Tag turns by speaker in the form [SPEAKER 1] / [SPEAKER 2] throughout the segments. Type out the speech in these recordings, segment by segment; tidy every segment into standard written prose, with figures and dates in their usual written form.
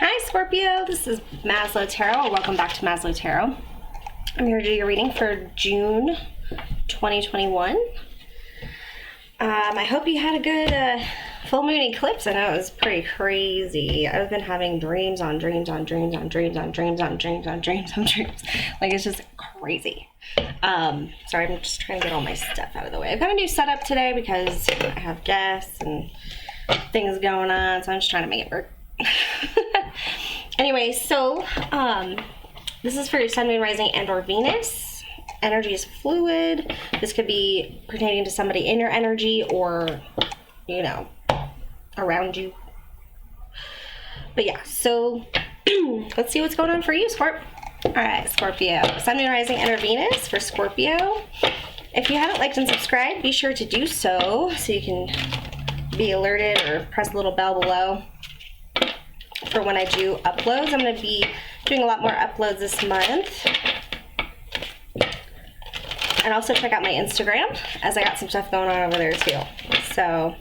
[SPEAKER 1] Hi Scorpio, this is Maslow Tarot, or welcome back to Maslow Tarot. I'm here to do your reading for June 2021. I hope you had a good full moon eclipse. I know it was pretty crazy. I've been having dreams on dreams on dreams on dreams on dreams on dreams on dreams on dreams. Like, it's just crazy. Sorry, I'm just trying to get all my stuff out of the way. I've got a new setup today because I have guests and things going on, so I'm just trying to make it work. Anyway, so this is for your Sun, Moon, Rising, and or Venus. Energy is fluid. This could be pertaining to somebody in your energy or, you know, around you. But yeah, so let's see what's going on for you, Scorp. All right, Scorpio. Sun, Moon, Rising, and or Venus for Scorpio. If you haven't liked and subscribed, be sure to do so you can be alerted or press the little bell below for when I do uploads. I'm going to be doing a lot more uploads this month. And also check out my Instagram, as I got some stuff going on over there too. So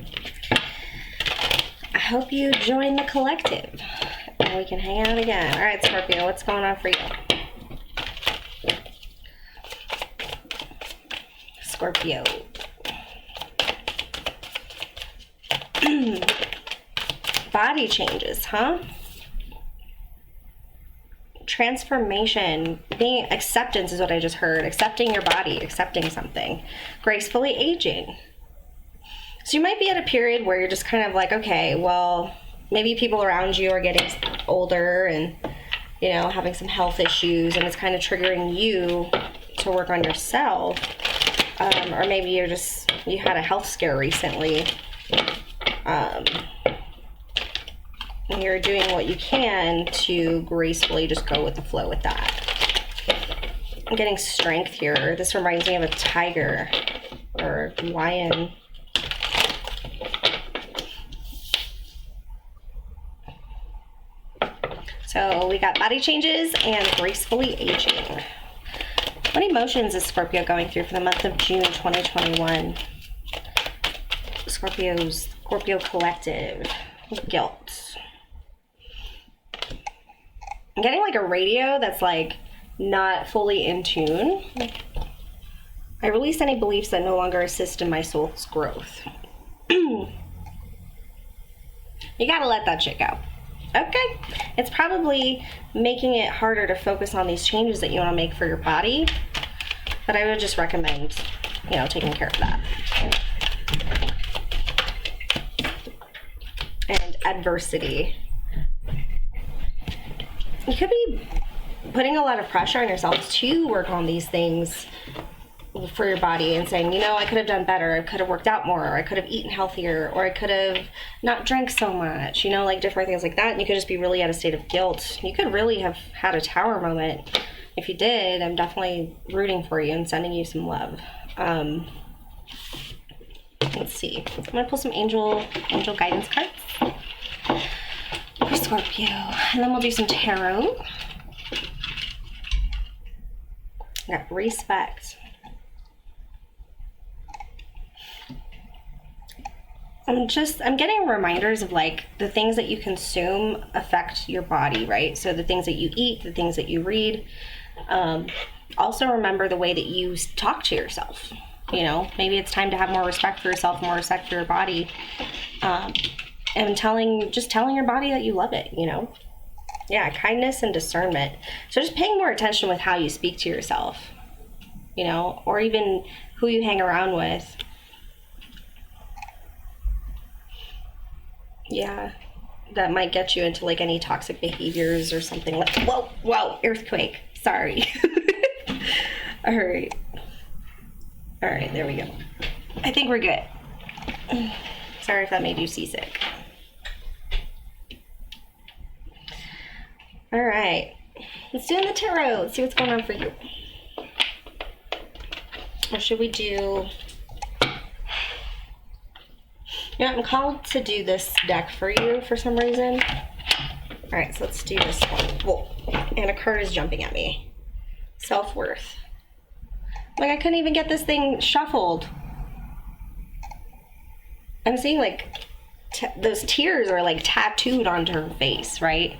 [SPEAKER 1] I hope you join the collective and we can hang out again. All right, Scorpio, what's going on for you? Scorpio. Body changes, huh? Transformation, being acceptance is what I just heard. Accepting your body, accepting something, gracefully aging. So you might be at a period where you're just kind of like, okay, well, maybe people around you are getting older and, you know, having some health issues, and it's kind of triggering you to work on yourself. Or maybe you had a health scare recently. And you're doing what you can to gracefully just go with the flow with that. I'm getting strength here. This reminds me of a tiger or lion. So we got body changes and gracefully aging. What emotions is Scorpio going through for the month of June 2021? Scorpio collective. Guilt. I'm getting like a radio that's like not fully in tune. I release any beliefs that no longer assist in my soul's growth. You gotta let that shit go. Okay. It's probably making it harder to focus on these changes that you want to make for your body. But I would just recommend, you know, taking care of that. And adversity. You could be putting a lot of pressure on yourself to work on these things for your body and saying, you know, I could have done better, I could have worked out more, or I could have eaten healthier, or I could have not drank so much, you know, like different things like that. And you could just be really at a state of guilt. You could really have had a tower moment. If you did, I'm definitely rooting for you and sending you some love. Let's see. I'm going to pull some angel guidance cards for Scorpio. And then we'll do some tarot. Got respect. I'm getting reminders of like the things that you consume affect your body, right? So the things that you eat, the things that you read. Also remember the way that you talk to yourself. You know, maybe it's time to have more respect for yourself, more respect for your body. And just telling your body that you love it, you know? Yeah, kindness and discernment. So just paying more attention with how you speak to yourself, you know, or even who you hang around with. Yeah, that might get you into like any toxic behaviors or something like, whoa, earthquake. Sorry. All right, there we go. I think we're good. Sorry if that made you seasick. All right, let's do the tarot. Let's see what's going on for you. Or should we do... Yeah, I'm called to do this deck for you for some reason. All right, so let's do this one. Whoa, and a card is jumping at me. Self-worth. Like, I couldn't even get this thing shuffled. I'm seeing like those tears are like tattooed onto her face, right?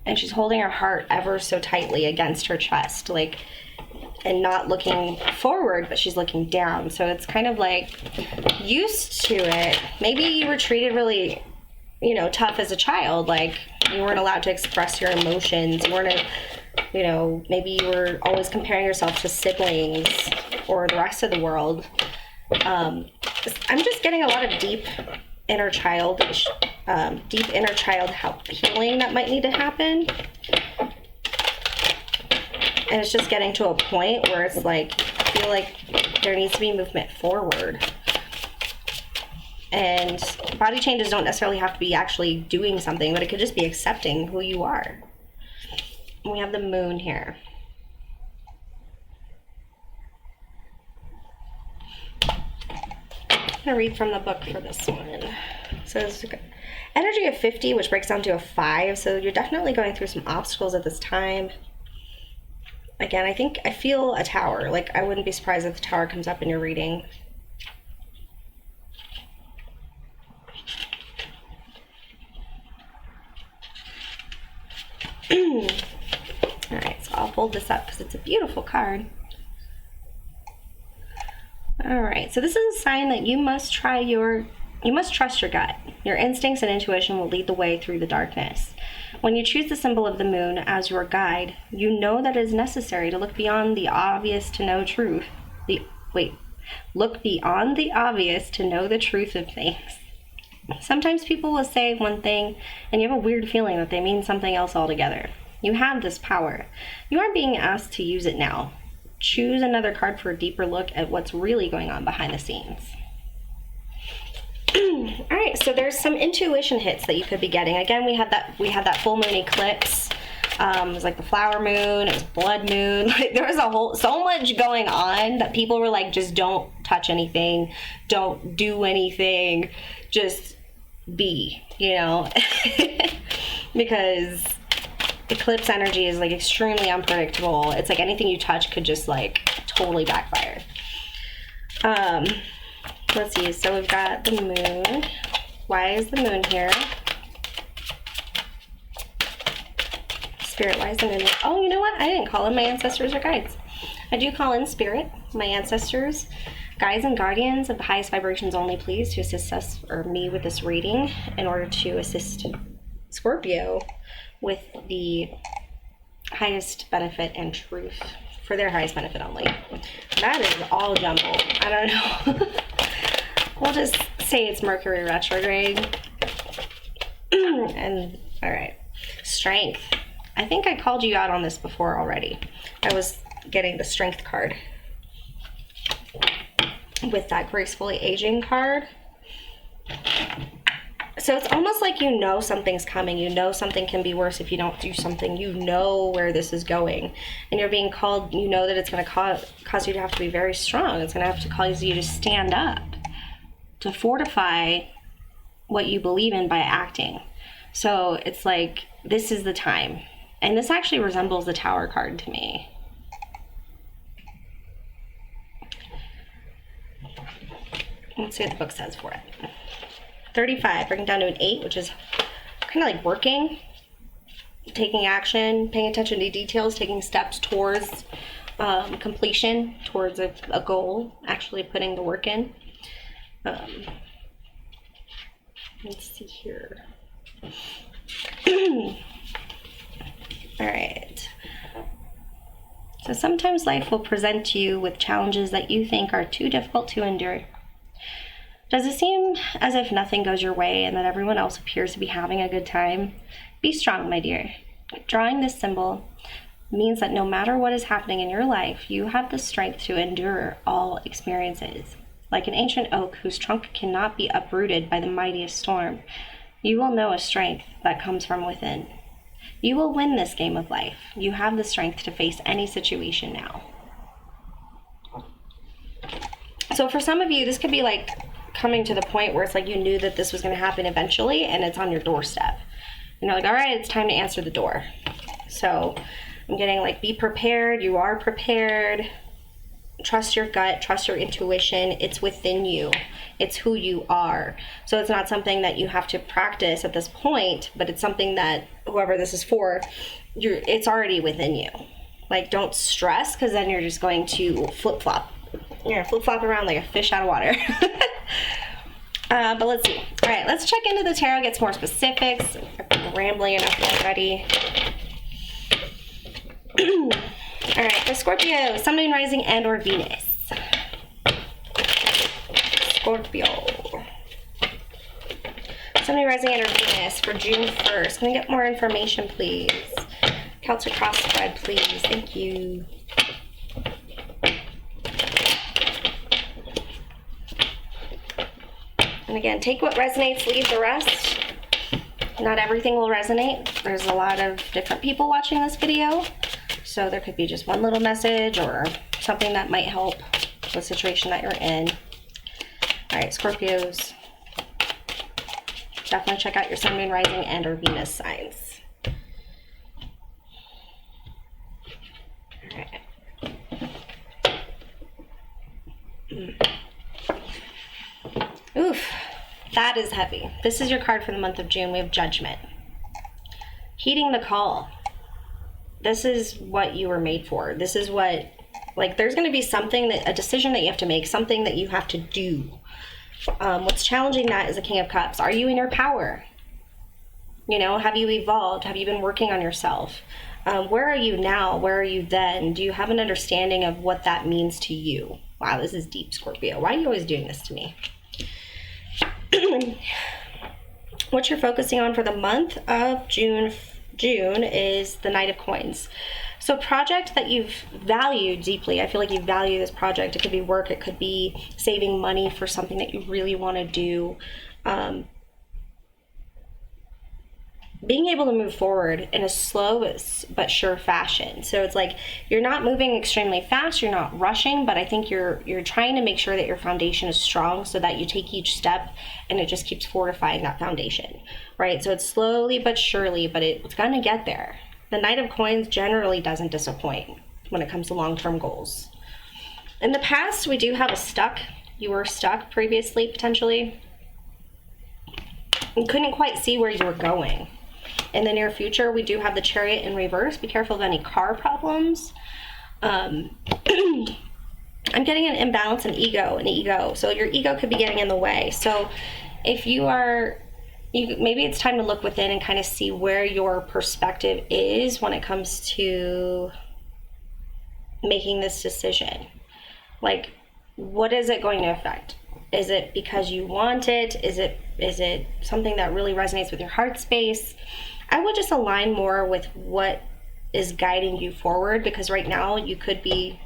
[SPEAKER 1] And she's holding her heart ever so tightly against her chest, like, and not looking forward, but she's looking down. So it's kind of like used to it. Maybe you were treated really, you know, tough as a child. Like, you weren't allowed to express your emotions. You weren't, you know, maybe you were always comparing yourself to siblings or the rest of the world. I'm just getting a lot of deep inner child healing that might need to happen. And it's just getting to a point where it's like, I feel like there needs to be movement forward. And body changes don't necessarily have to be actually doing something, but it could just be accepting who you are. And we have the moon here. I'm going to read from the book for this one. It says, energy of 50, which breaks down to a 5. So you're definitely going through some obstacles at this time. Again, I feel a tower. Like, I wouldn't be surprised if the tower comes up in your reading. Alright, so I'll hold this up because it's a beautiful card. Alright, so this is a sign that you must trust your gut. Your instincts and intuition will lead the way through the darkness. When you choose the symbol of the moon as your guide, you know that it is necessary to look beyond the obvious to know truth. Look beyond the obvious to know the truth of things. Sometimes people will say one thing, and you have a weird feeling that they mean something else altogether. You have this power. You are being asked to use it now. Choose another card for a deeper look at what's really going on behind the scenes. All right, so there's some intuition hits that you could be getting. Again, we had that full moon eclipse. It was like the flower moon. It was blood moon. Like, there was so much going on that people were like, just don't touch anything, don't do anything, just be, you know, because eclipse energy is like extremely unpredictable. It's like anything you touch could just like totally backfire. Let's see, so we've got the moon. Why is the moon here? Spirit, why is the moon here? Oh, you know what? I didn't call in my ancestors or guides. I do call in spirit, my ancestors, guides and guardians of the highest vibrations only, please, to assist us or me with this reading in order to assist Scorpio with the highest benefit and truth for their highest benefit only. That is all jumbled. I don't know. We'll just say it's Mercury retrograde. And, all right. Strength. I think I called you out on this before already. I was getting the strength card with that gracefully aging card. So it's almost like you know something's coming. You know something can be worse if you don't do something. You know where this is going. And you're being called, you know that it's going to cause you to have to be very strong. It's going to have to cause you to stand up, to fortify what you believe in by acting. So it's like, this is the time. And this actually resembles the Tower card to me. Let's see what the book says for it. 35, bring it down to an 8, which is kind of like working, taking action, paying attention to details, taking steps towards completion, towards a goal, actually putting the work in. Let's see here. All right. So sometimes life will present you with challenges that you think are too difficult to endure. Does it seem as if nothing goes your way and that everyone else appears to be having a good time? Be strong, my dear. Drawing this symbol means that no matter what is happening in your life, you have the strength to endure all experiences. Like an ancient oak whose trunk cannot be uprooted by the mightiest storm, you will know a strength that comes from within. You will win this game of life. You have the strength to face any situation now. So for some of you, this could be like coming to the point where it's like you knew that this was going to happen eventually and it's on your doorstep. And you're like, all right, it's time to answer the door. So I'm getting like, be prepared. You are prepared. Trust your gut, trust your intuition. It's within you. It's who you are. So it's not something that you have to practice at this point, but it's something that whoever this is for, it's already within you. Like, don't stress, because then you're just going to flip-flop. You're going to flip-flop around like a fish out of water. But let's see. All right, let's check into the tarot, get some more specifics. I've been rambling enough already. All right, for Scorpio, Sun, Moon, Rising, and or Venus. Scorpio. Sun, Moon, Rising, and or Venus for June 1st. Can I get more information, please? Celtic cross spread, please. Thank you. And again, take what resonates, leave the rest. Not everything will resonate. There's a lot of different people watching this video. So there could be just one little message or something that might help the situation that you're in. All right, Scorpios. Definitely check out your Sun, Moon, Rising, and or Venus signs. All right. Oof, that is heavy. This is your card for the month of June. We have Judgment. Heeding the call. This is what you were made for. This is what, like, there's going to be something, a decision that you have to make, something that you have to do. What's challenging that is the King of Cups. Are you in your power? You know, have you evolved? Have you been working on yourself? Where are you now? Where are you then? Do you have an understanding of what that means to you? Wow, this is deep, Scorpio. Why are you always doing this to me? What you're focusing on for the month of June is the Knight of Coins. So project that you've valued deeply. I feel like you value this project. It could be work. It could be saving money for something that you really want to do. Being able to move forward in a slow but sure fashion. So it's like you're not moving extremely fast, you're not rushing, but I think you're trying to make sure that your foundation is strong so that you take each step and it just keeps fortifying that foundation, right? So it's slowly but surely, but it's going to get there. The Knight of Coins generally doesn't disappoint when it comes to long-term goals. In the past, we do have a stuck. You were stuck previously, potentially. You couldn't quite see where you were going. In the near future, we do have the Chariot in reverse. Be careful of any car problems. I'm getting an imbalance in ego. So your ego could be getting in the way. So if maybe it's time to look within and kind of see where your perspective is when it comes to making this decision. Like, what is it going to affect? Is it because you want it? Is it something that really resonates with your heart space? I would just align more with what is guiding you forward, because right now you could be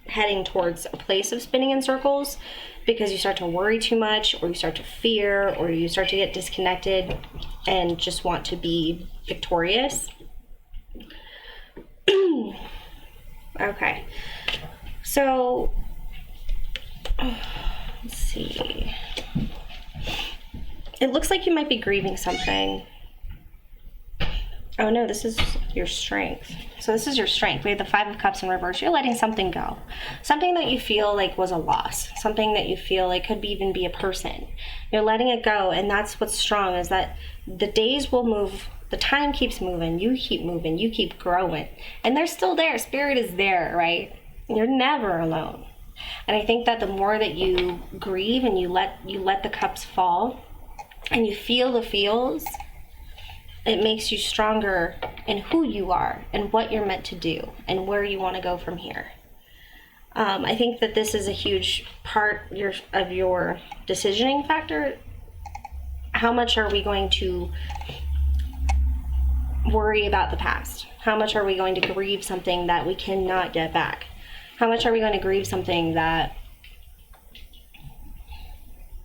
[SPEAKER 1] heading towards a place of spinning in circles because you start to worry too much, or you start to fear, or you start to get disconnected and just want to be victorious. Okay, so let's see. It looks like you might be grieving something. Oh no, this is your strength. So this is your strength. We have the Five of Cups in reverse. You're letting something go. Something that you feel like was a loss. Something that you feel like could even be a person. You're letting it go, and that's what's strong, is that the days will move. The time keeps moving. You keep moving. You keep growing. And they're still there. Spirit is there, right? You're never alone. And I think that the more that you grieve and you let the cups fall and you feel the feels, it makes you stronger in who you are and what you're meant to do and where you want to go from here. I think that this is a huge part of your decisioning factor. How much are we going to worry about the past? How much are we going to grieve something that we cannot get back? How much are we going to grieve something that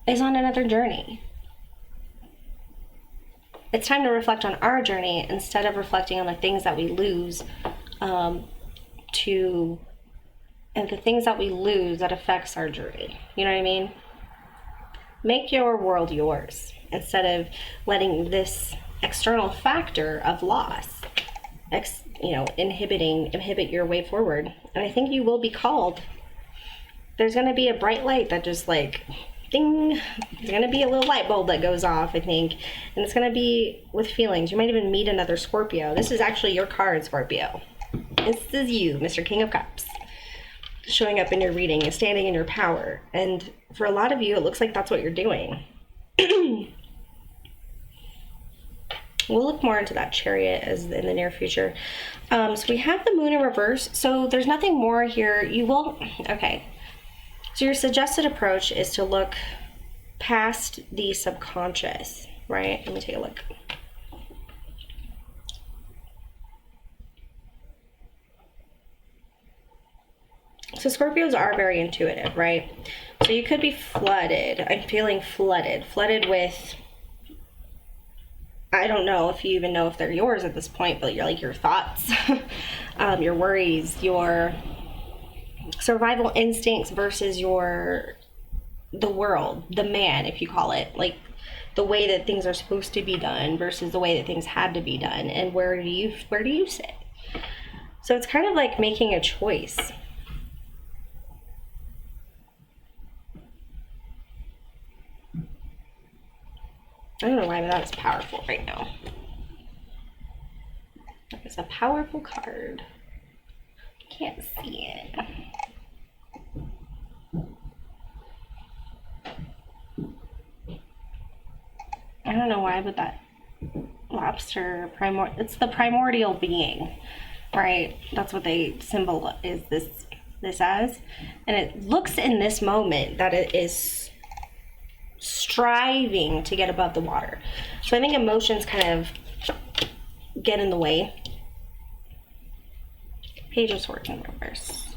[SPEAKER 1] is on another journey? It's time to reflect on our journey instead of reflecting on the things that we lose, and the things that we lose that affects our journey. You know what I mean? Make your world yours instead of letting this external factor of loss, inhibit your way forward. And I think you will be called there's going to be a bright light that just like, ding, there's going to be a little light bulb that goes off, I think. And it's going to be with feelings. You might even meet another Scorpio. This is actually your card, Scorpio. This is you, Mr. King of Cups, showing up in your reading and standing in your power. And for a lot of you, it looks like that's what you're doing. We'll look more into that Chariot as in the near future. So we have the Moon in reverse. So there's nothing more here. You will, okay. So your suggested approach is to look past the subconscious, right? Let me take a look. So Scorpios are very intuitive, right? So you could be flooded. I'm feeling flooded with, I don't know if you even know if they're yours at this point, but you're like your thoughts, your worries, your survival instincts versus the world, the man, if you call it, like the way that things are supposed to be done versus the way that things had to be done, and where do you sit? So it's kind of like making a choice. I don't know why, but that is powerful right now. It's a powerful card. Can't see it. I don't know why, but that lobster, it's the primordial being, right? That's what they symbolize this as. And it looks in this moment that it is striving to get above the water. So I think emotions kind of get in the way. Page of Swords in reverse.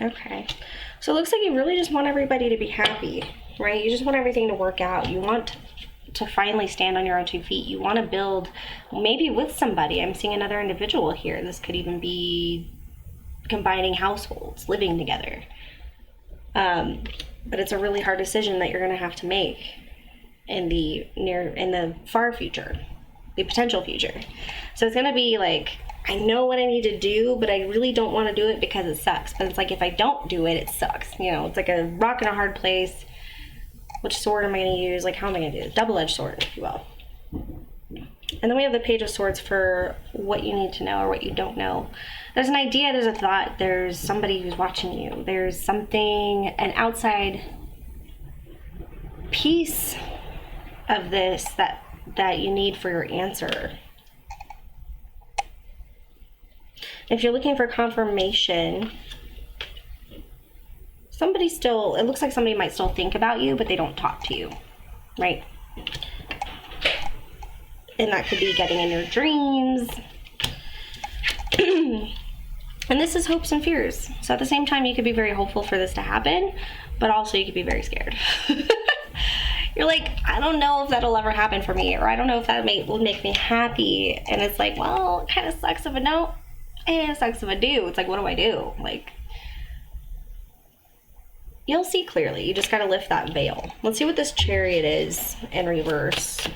[SPEAKER 1] Okay, so it looks like you really just want everybody to be happy, right? You just want everything to work out. You want to finally stand on your own 2 feet. You want to build maybe with somebody. I'm seeing another individual here. This could even be combining households, living together. But it's a really hard decision that you're going to have to make in the far future, the potential future. So it's going to be like, I know what I need to do, but I really don't want to do it because it sucks. But it's like, if I don't do it, it sucks. You know, it's like a rock in a hard place. Which sword am I going to use? Like, how am I going to do this? Double-edged sword, if you will. And then we have the Page of Swords for what you need to know or what you don't know. There's an idea, there's a thought, there's somebody who's watching you. There's something, an outside piece of this that you need for your answer. If you're looking for confirmation, it looks like somebody might still think about you, but they don't talk to you, right? And that could be getting in your dreams. And this is hopes and fears. So at the same time, you could be very hopeful for this to happen, but also you could be very scared. You're like, I don't know if that'll ever happen for me, or I don't know if that will make me happy. And it's like, well, it kind of sucks if I don't, and it sucks if I do. It's like, what do I do? Like, you'll see clearly. You just got to lift that veil. Let's see what this Chariot is in reverse.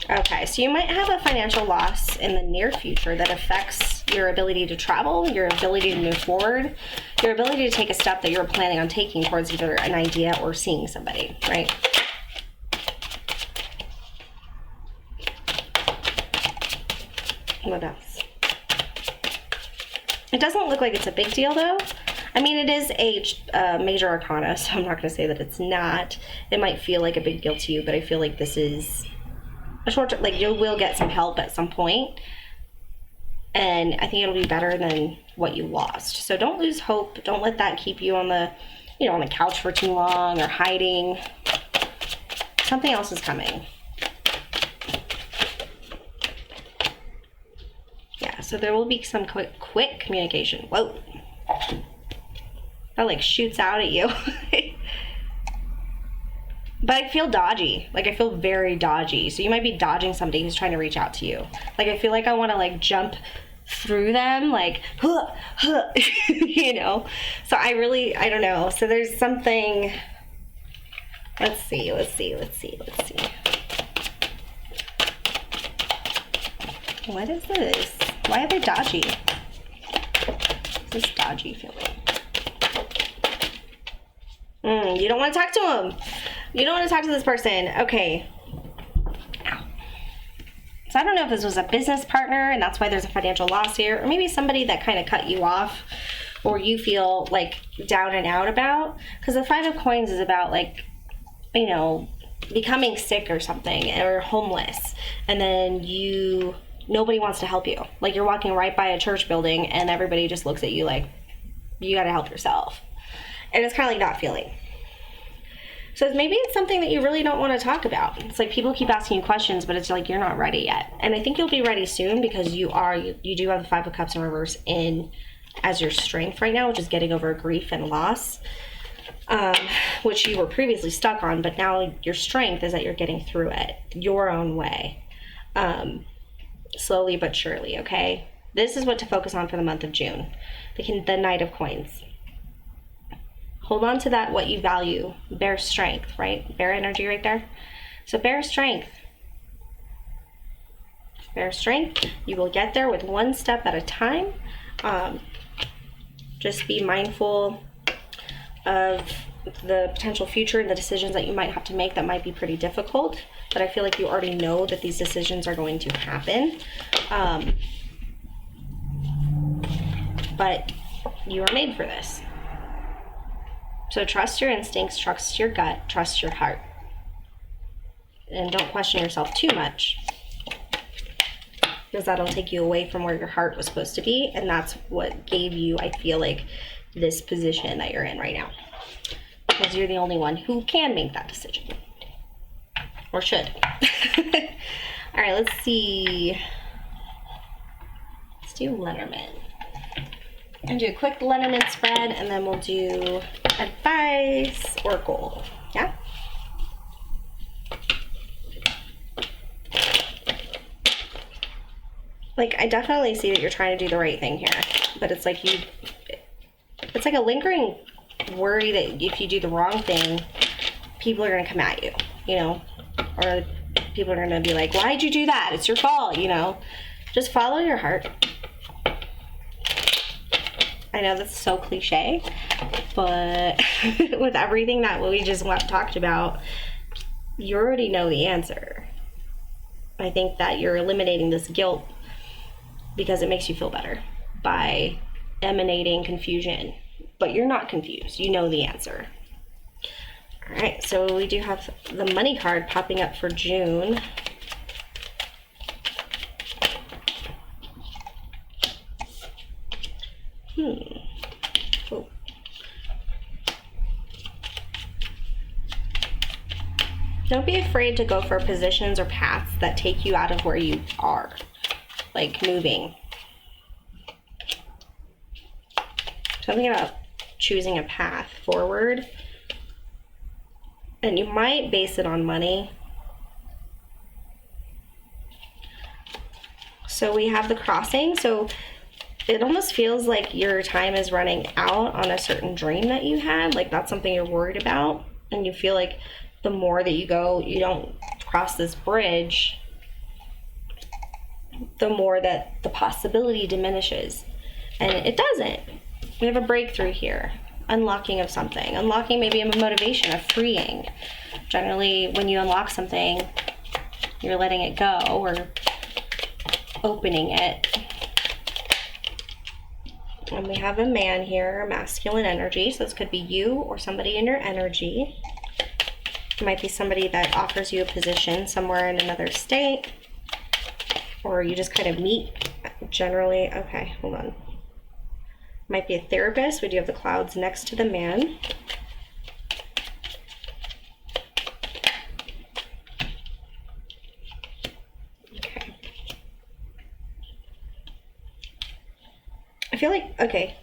[SPEAKER 1] Okay, so you might have a financial loss in the near future that affects your ability to travel, your ability to move forward, your ability to take a step that you're planning on taking towards either an idea or seeing somebody, right? What else? It doesn't look like it's a big deal, though. I mean, it is a major arcana, so I'm not going to say that it's not. It might feel like a big deal to you, but I feel like this is a short, like, you will get some help at some point, and I think it'll be better than what you lost. So don't lose hope. Don't let that keep you on the, on the couch for too long or hiding. Something else is coming. Yeah, so there will be some quick communication. Whoa. That like shoots out at you. But I feel dodgy. Like, I feel very dodgy. So you might be dodging somebody who's trying to reach out to you. Like, I feel like I want to like jump through them, like, huh, huh, you know? So I don't know. So there's something, let's see. What is this? Why are they dodgy? This is dodgy feeling. You don't want to talk to him. You don't want to talk to this person. Okay. Ow. So I don't know if this was a business partner and that's why there's a financial loss here, or maybe somebody that kind of cut you off or you feel like down and out about. Because the Five of Coins is about, like, you know, becoming sick or something, or homeless, and then nobody wants to help you. Like, you're walking right by a church building and everybody just looks at you like, you got to help yourself. And it's kind of like that feeling. So maybe it's something that you really don't want to talk about. It's like people keep asking you questions, but it's like you're not ready yet. And I think you'll be ready soon, because you do have the Five of Cups in reverse in as your strength right now, which is getting over grief and loss, which you were previously stuck on, but now your strength is that you're getting through it your own way, slowly but surely, okay? This is what to focus on for the month of June. The Knight of Coins. Hold on to that, what you value. Bear strength, right? Bear energy right there. So bear strength. Bear strength. You will get there with one step at a time. Just be mindful of the potential future and the decisions that you might have to make that might be pretty difficult. But I feel like you already know that these decisions are going to happen. But you are made for this. So trust your instincts, trust your gut, trust your heart. And don't question yourself too much, because that'll take you away from where your heart was supposed to be. And that's what gave you, I feel like, this position that you're in right now. Because you're the only one who can make that decision. Or should. All right, let's see. Let's do Lenormand. And do a quick Lenormand spread, and then we'll do advice or goal. Yeah? Like, I definitely see that you're trying to do the right thing here, but it's like it's like a lingering worry that if you do the wrong thing, people are going to come at you, you know? Or people are going to be like, why'd you do that? It's your fault, you know? Just follow your heart. I know that's so cliche, but with everything that we just talked about, you already know the answer. I think that you're eliminating this guilt because it makes you feel better by emanating confusion, but you're not confused. You know the answer. All right, so we do have the money card popping up for June. Oh. Don't be afraid to go for positions or paths that take you out of where you are, like moving. Something about choosing a path forward, and you might base it on money. So we have the crossing, so it almost feels like your time is running out on a certain dream that you had, like that's something you're worried about, and you feel like the more that you go, you don't cross this bridge, the more that the possibility diminishes. And it doesn't. We have a breakthrough here, unlocking of something, unlocking maybe a motivation, a freeing. Generally, when you unlock something, you're letting it go or opening it. And we have a man here, a masculine energy. So this could be you or somebody in your energy. It might be somebody that offers you a position somewhere in another state, or you just kind of meet generally. Okay, hold on. Might be a therapist. We do have the clouds next to the man. Okay. I feel like, okay.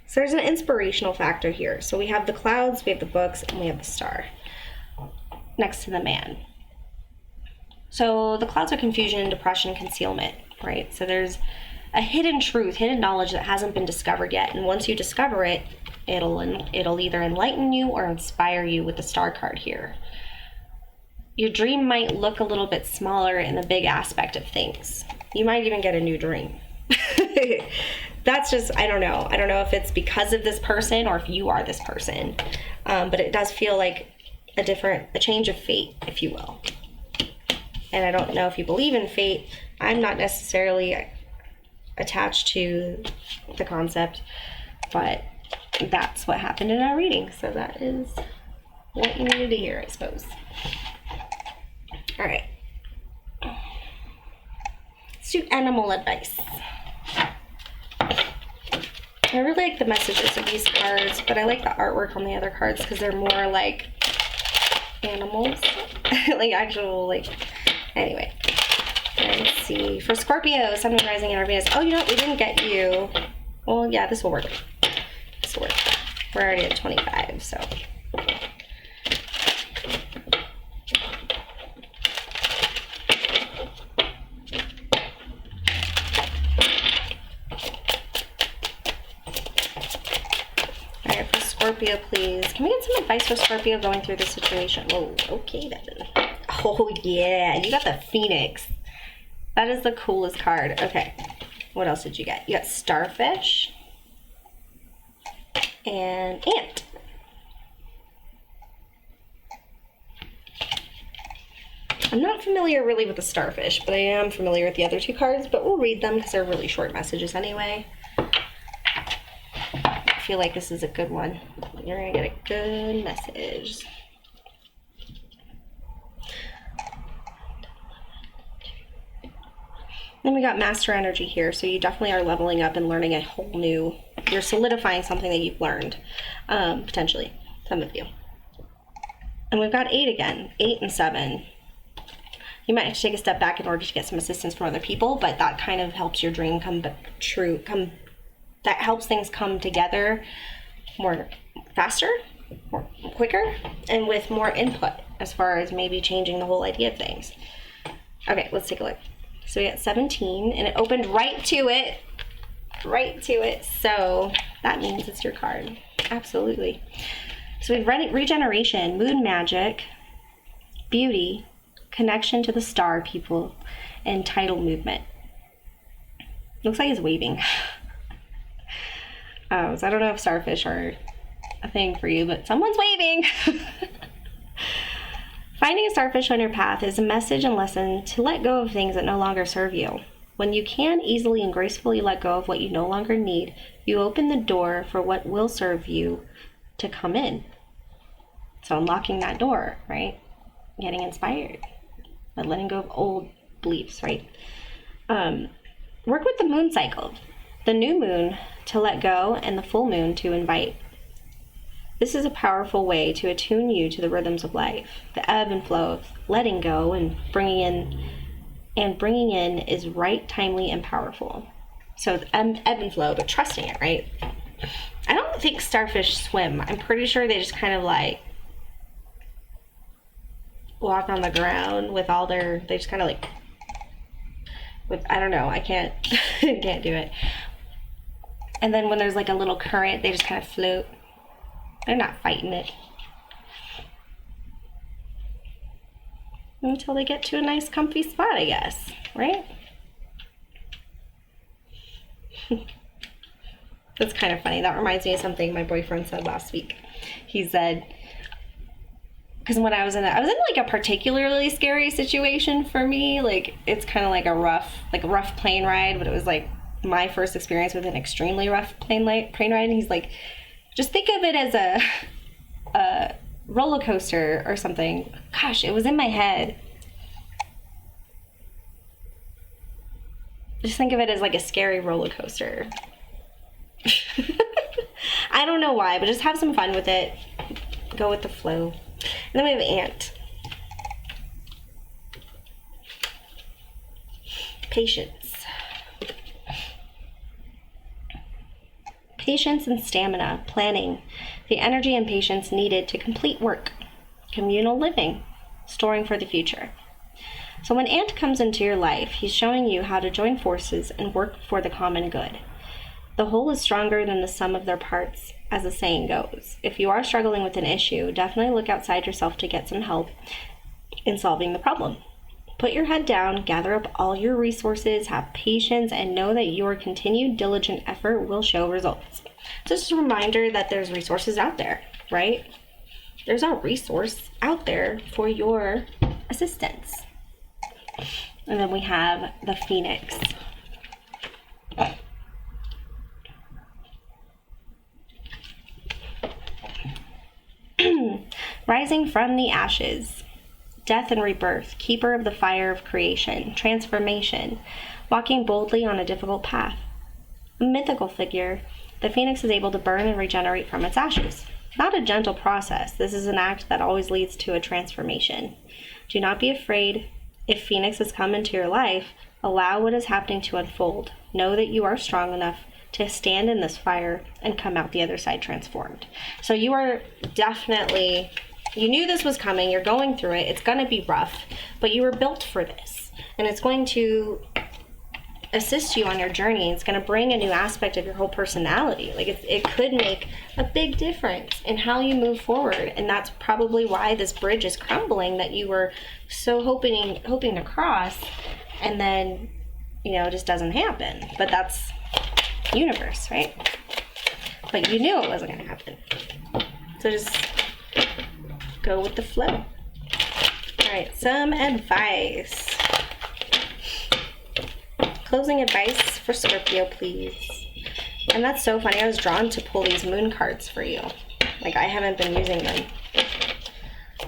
[SPEAKER 1] So there's an inspirational factor here. So we have the clouds, we have the books, and we have the star next to the man. So the clouds are confusion, depression, concealment, right? So there's a hidden truth, hidden knowledge that hasn't been discovered yet. And once you discover it, it'll either enlighten you or inspire you with the star card here. Your dream might look a little bit smaller in the big aspect of things. You might even get a new dream. That's just, I don't know. I don't know if it's because of this person or if you are this person. But it does feel like a change of fate, if you will. And I don't know if you believe in fate. I'm not necessarily attached to the concept, but that's what happened in our reading. So that is what you needed to hear, I suppose. All right. Let's do animal advice. I really like the messages of these cards, but I like the artwork on the other cards because they're more like animals. Like actual, like, anyway. Let's see. For Scorpio, Sun, Moon, Rising, and Venus. Oh, you know what? We didn't get you. Well, yeah, this will work. This will work. We're already at 25, so. Scorpio, please. Can we get some advice for Scorpio going through this situation? Oh, okay then. Oh yeah, you got the Phoenix. That is the coolest card. Okay, what else did you get? You got Starfish and Ant. I'm not familiar really with the Starfish, but I am familiar with the other two cards, but we'll read them because they're really short messages anyway. I feel like this is a good one. You're gonna get a good message. Then we got Master Energy here, so you definitely are leveling up and learning a whole new, you're solidifying something that you've learned, potentially, some of you. And we've got 8 again, 8 and 7. You might have to take a step back in order to get some assistance from other people, but that kind of helps your dream come true, that helps things come together more faster, more quicker, and with more input as far as maybe changing the whole idea of things. Okay, let's take a look. So we got 17, and it opened right to it. Right to it. So that means it's your card. Absolutely. So we've read regeneration, moon magic, beauty, connection to the star people, and tidal movement. Looks like he's waving. So I don't know if starfish are a thing for you, but someone's waving. Finding a starfish on your path is a message and lesson to let go of things that no longer serve you. When you can easily and gracefully let go of what you no longer need, you open the door for what will serve you to come in. So unlocking that door, right? Getting inspired. But letting go of old beliefs, right? Work with the moon cycle. The new moon to let go and the full moon to invite. This is a powerful way to attune you to the rhythms of life. The ebb and flow of letting go and bringing in is right, timely, and powerful. So it's ebb and flow, but trusting it, right? I don't think starfish swim. I'm pretty sure they just kind of like walk on the ground with all their, they just kind of like, with, I don't know, I can't, can't do it. And then when there's like a little current, they just kind of float. They're not fighting it. Until they get to a nice comfy spot, I guess, right? That's kind of funny. That reminds me of something my boyfriend said last week. He said, because when I was in like a particularly scary situation for me, like it's kind of like a rough plane ride, but it was like my first experience with an extremely rough plane ride. And he's like, just think of it as a roller coaster or something. Gosh, it was in my head. Just think of it as like a scary roller coaster. I don't know why, but just have some fun with it. Go with the flow. And then we have Ant. Patience. Patience and stamina, planning, the energy and patience needed to complete work, communal living, storing for the future. So when Ant comes into your life, he's showing you how to join forces and work for the common good. The whole is stronger than the sum of their parts, as the saying goes. If you are struggling with an issue, definitely look outside yourself to get some help in solving the problem. Put your head down, gather up all your resources, have patience, and know that your continued diligent effort will show results. Just a reminder that there's resources out there, right? There's a resource out there for your assistance. And then we have the Phoenix. Rising from the ashes. Death and rebirth, keeper of the fire of creation, transformation, walking boldly on a difficult path. A mythical figure, the Phoenix is able to burn and regenerate from its ashes. Not a gentle process. This is an act that always leads to a transformation. Do not be afraid. If Phoenix has come into your life, allow what is happening to unfold. Know that you are strong enough to stand in this fire and come out the other side transformed. So you are definitely, you knew this was coming, you're going through it, it's going to be rough, but you were built for this. And it's going to assist you on your journey. It's going to bring a new aspect of your whole personality. Like it could make a big difference in how you move forward. And that's probably why this bridge is crumbling that you were so hoping to cross, and then, you know, it just doesn't happen. But that's universe, right? But you knew it wasn't going to happen. So just go with the flow. All right, some advice. Closing advice for Scorpio, please. And that's so funny. I was drawn to pull these moon cards for you. Like, I haven't been using them.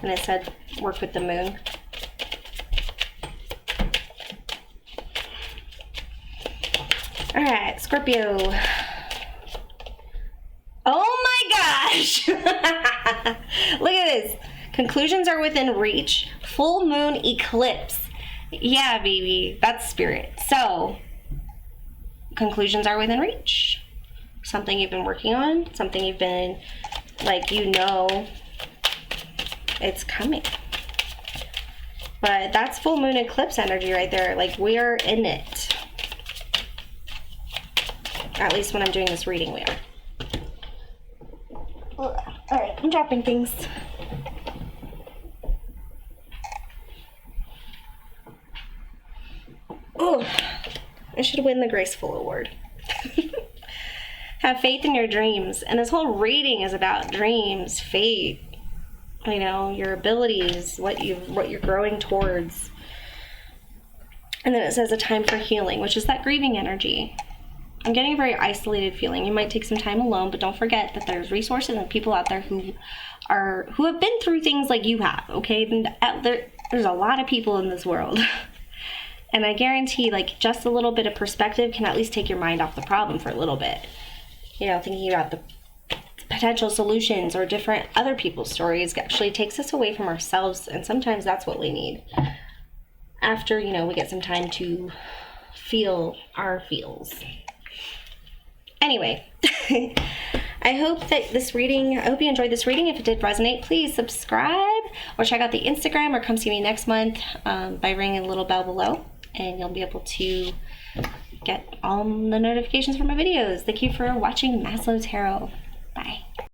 [SPEAKER 1] And it said, work with the moon. All right, Scorpio. Oh my gosh! Look at this. Conclusions are within reach. Full moon eclipse. Yeah, baby. That's spirit. So, conclusions are within reach. Something you've been working on. Something you've been, like, you know, it's coming. But that's full moon eclipse energy right there. Like, we are in it. At least when I'm doing this reading, we are. Alright, I'm dropping things. Oh, I should win the Graceful Award. Have faith in your dreams. And this whole reading is about dreams, faith, you know, your abilities, what you're growing towards. And then it says a time for healing, which is that grieving energy. I'm getting a very isolated feeling. You might take some time alone, but don't forget that there's resources and people out there who have been through things like you have, okay? There's a lot of people in this world. And I guarantee, like, just a little bit of perspective can at least take your mind off the problem for a little bit. You know, thinking about the potential solutions or different other people's stories actually takes us away from ourselves, and sometimes that's what we need. After, you know, we get some time to feel our feels. Anyway, I hope you enjoyed this reading. If it did resonate, please subscribe or check out the Instagram or come see me next month by ringing the little bell below, and you'll be able to get all the notifications for my videos. Thank you for watching Maslow Tarot. Bye.